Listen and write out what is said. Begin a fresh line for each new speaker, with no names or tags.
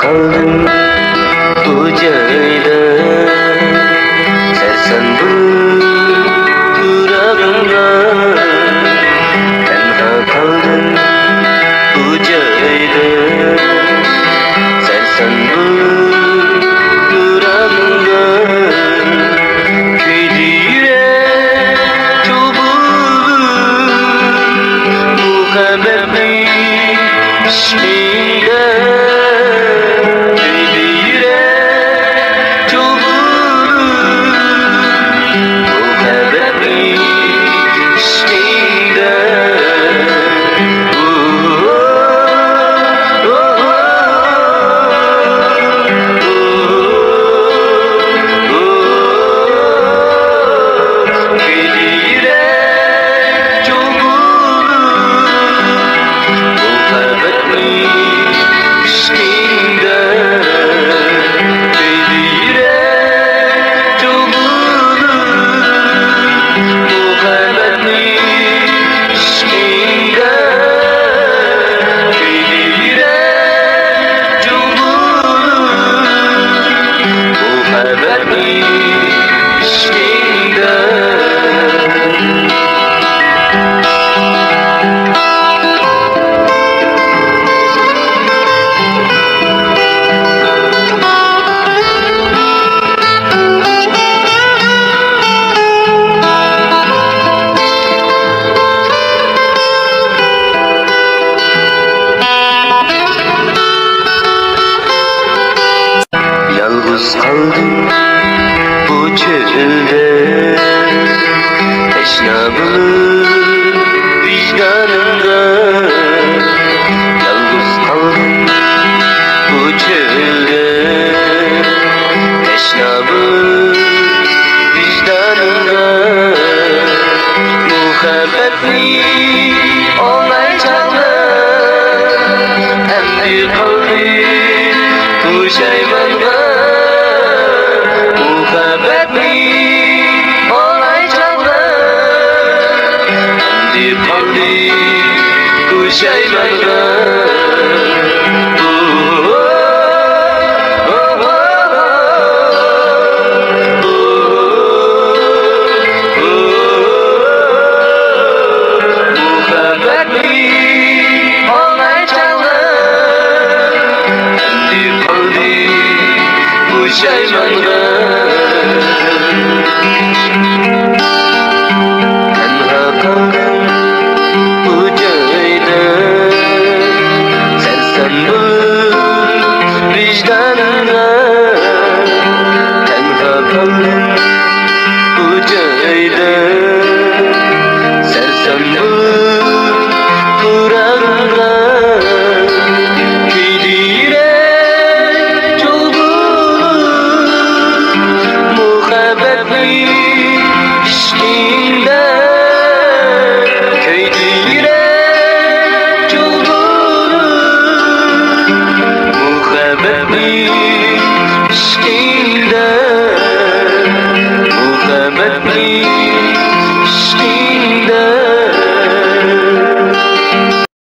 kaldım bu cayda, sersen durağımda. Tenha kaldım bu cayda, sersen durağımda. Köyde yürek çubuğu muhabbetli işinde. Yalnız kaldım bu çölde, teşnabım vicdanımda. Yalnız kaldım bu çölde, teşnabım vicdanımda. Muhabbetli olmayacaklar, hem bir kalbim bu şeymanda. Şeylerle muhabbetli olmayacaklar, kendi kaldı bu şeylerle. Tenha kaldım bu cayda, sersen vicdanına. Tenha kaldım bu cayda, sersen durağımda. Köyde yürek çubuğu muhabbetli işinde. Köyde yürek çubuğu muhabbetli işinde.